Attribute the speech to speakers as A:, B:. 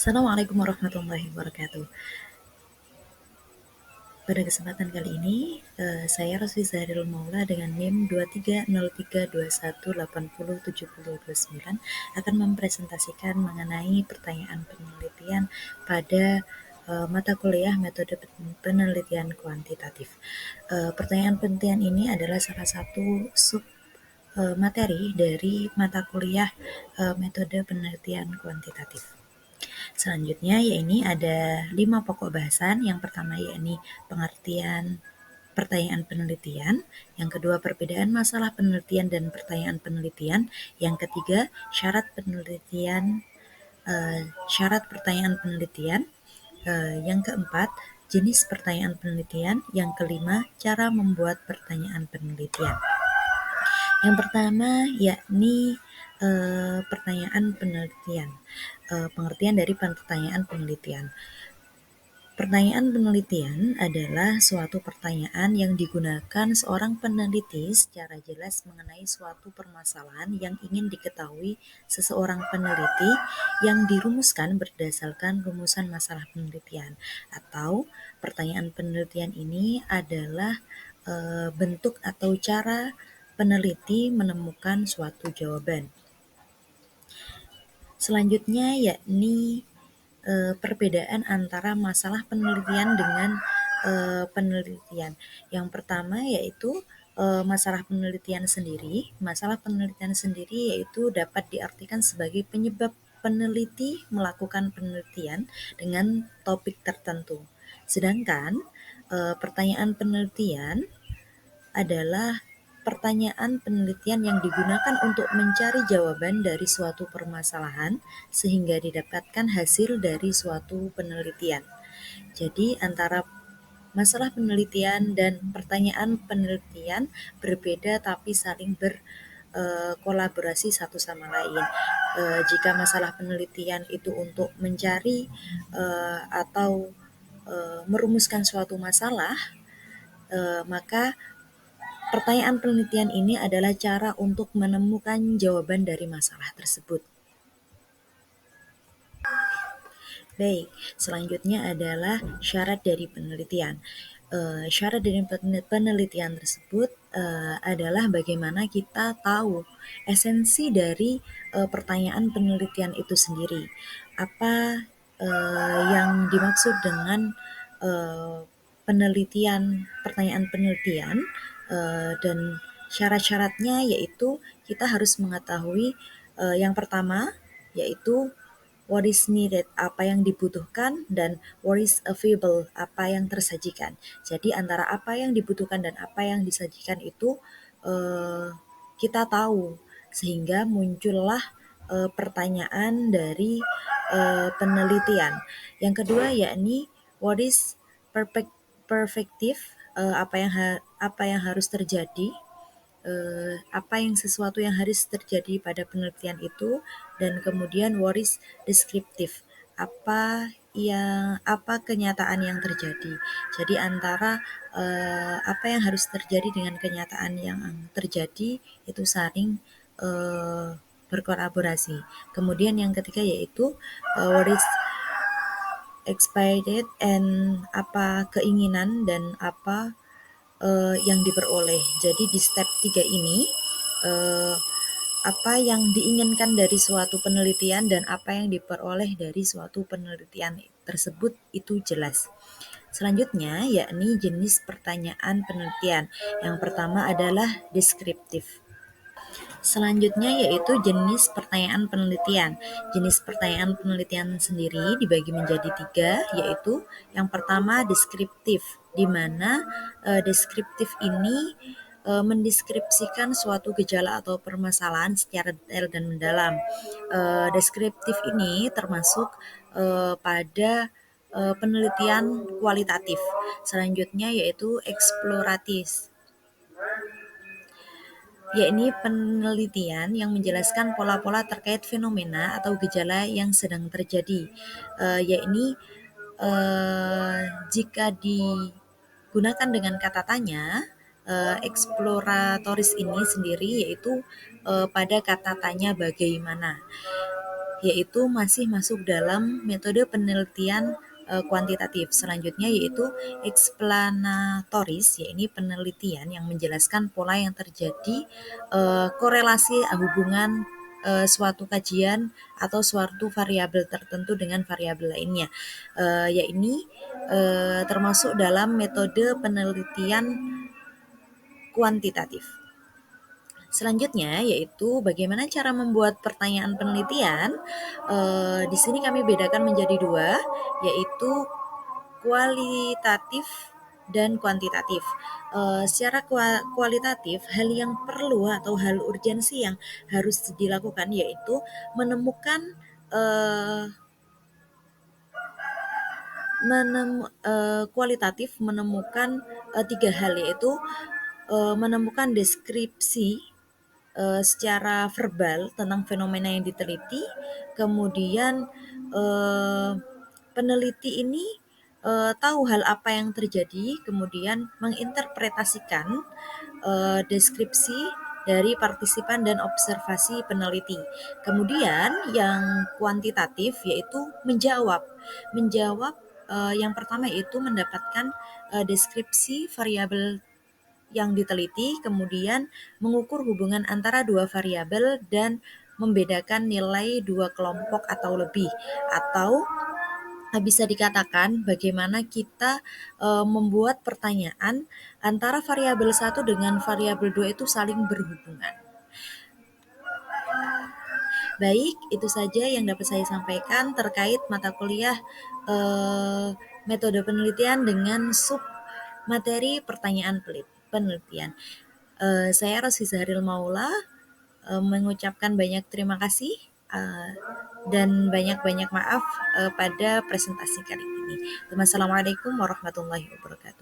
A: Assalamualaikum warahmatullahi wabarakatuh. Pada kesempatan kali ini, saya Rosli Zahril Maula dengan NIM 230321807029 akan mempresentasikan mengenai pertanyaan penelitian pada mata kuliah metode penelitian kuantitatif. Pertanyaan penelitian ini adalah salah satu sub materi dari mata kuliah metode penelitian kuantitatif. Selanjutnya yakni ada 5 pokok bahasan. Yang pertama yakni pengertian pertanyaan penelitian, yang kedua perbedaan masalah penelitian dan pertanyaan penelitian, yang ketiga syarat penelitian, syarat pertanyaan penelitian, yang keempat jenis pertanyaan penelitian, yang kelima cara membuat pertanyaan penelitian. Yang pertama yakni pertanyaan penelitian. Pengertian dari pertanyaan penelitian. Pertanyaan penelitian adalah suatu pertanyaan yang digunakan seorang peneliti secara jelas mengenai suatu permasalahan yang ingin diketahui seseorang peneliti yang dirumuskan berdasarkan rumusan masalah penelitian. Atau pertanyaan penelitian ini adalah bentuk atau cara peneliti menemukan suatu jawaban. Selanjutnya yakni perbedaan antara masalah penelitian dengan penelitian. Yang pertama yaitu masalah penelitian sendiri. Masalah penelitian sendiri yaitu dapat diartikan sebagai penyebab peneliti melakukan penelitian dengan topik tertentu. Sedangkan pertanyaan penelitian adalah pertanyaan penelitian yang digunakan untuk mencari jawaban dari suatu permasalahan sehingga didapatkan hasil dari suatu penelitian. Jadi antara masalah penelitian dan pertanyaan penelitian berbeda tapi saling berkolaborasi satu sama lain. Jika masalah penelitian itu untuk mencari atau merumuskan suatu masalah, maka pertanyaan penelitian ini adalah cara untuk menemukan jawaban dari masalah tersebut. Baik, selanjutnya adalah syarat dari penelitian. Syarat dari penelitian tersebut adalah bagaimana kita tahu esensi dari pertanyaan penelitian itu sendiri. Apa yang dimaksud dengan penelitian, pertanyaan penelitian, dan syarat-syaratnya yaitu kita harus mengetahui yang pertama yaitu what is needed, apa yang dibutuhkan, dan what is available, apa yang tersajikan. Jadi antara apa yang dibutuhkan dan apa yang disajikan itu kita tahu, sehingga muncullah pertanyaan dari penelitian. Yang kedua yakni what is perfective, apa yang harus terjadi, apa yang sesuatu yang harus terjadi pada penelitian itu, dan kemudian what is descriptive, apa kenyataan yang terjadi. Jadi antara apa yang harus terjadi dengan kenyataan yang terjadi itu saling berkolaborasi. Kemudian yang ketiga yaitu what is expected, and apa keinginan dan apa yang diperoleh. Jadi di step 3 ini apa yang diinginkan dari suatu penelitian dan apa yang diperoleh dari suatu penelitian tersebut itu jelas. Selanjutnya yakni jenis pertanyaan penelitian. Yang pertama adalah deskriptif. Selanjutnya yaitu jenis pertanyaan penelitian. Jenis pertanyaan penelitian sendiri dibagi menjadi 3, yaitu yang pertama deskriptif, di mana deskriptif ini mendeskripsikan suatu gejala atau permasalahan secara detail dan mendalam. Deskriptif ini termasuk pada penelitian kualitatif. Selanjutnya yaitu eksploratif, yakni penelitian yang menjelaskan pola-pola terkait fenomena atau gejala yang sedang terjadi, yakni jika digunakan dengan kata tanya, eksploratoris ini sendiri yaitu pada kata tanya bagaimana. yaitu masih masuk dalam metode penelitian kuantitatif. Selanjutnya yaitu explanatoris, yaitu penelitian yang menjelaskan pola yang terjadi, korelasi hubungan suatu kajian atau suatu variabel tertentu dengan variabel lainnya, yaitu termasuk dalam metode penelitian kuantitatif. Selanjutnya yaitu bagaimana cara membuat pertanyaan penelitian. Di sini kami bedakan menjadi dua, yaitu kualitatif dan kuantitatif. Secara kualitatif, hal yang perlu atau hal urgensi yang harus dilakukan yaitu menemukan kualitatif menemukan tiga hal, yaitu menemukan deskripsi secara verbal tentang fenomena yang diteliti, kemudian peneliti ini tahu hal apa yang terjadi, kemudian menginterpretasikan deskripsi dari partisipan dan observasi peneliti. Kemudian yang kuantitatif yaitu menjawab yang pertama yaitu mendapatkan deskripsi variabel yang diteliti, kemudian mengukur hubungan antara dua variabel dan membedakan nilai dua kelompok atau lebih, atau bisa dikatakan bagaimana kita membuat pertanyaan antara variabel satu dengan variabel dua itu saling berhubungan. Baik, itu saja yang dapat saya sampaikan terkait mata kuliah metode penelitian dengan sub materi pertanyaan penelitian. Saya Rosi Zahril Maula mengucapkan banyak terima kasih dan banyak-banyak maaf pada presentasi kali ini. Wassalamualaikum warahmatullahi wabarakatuh.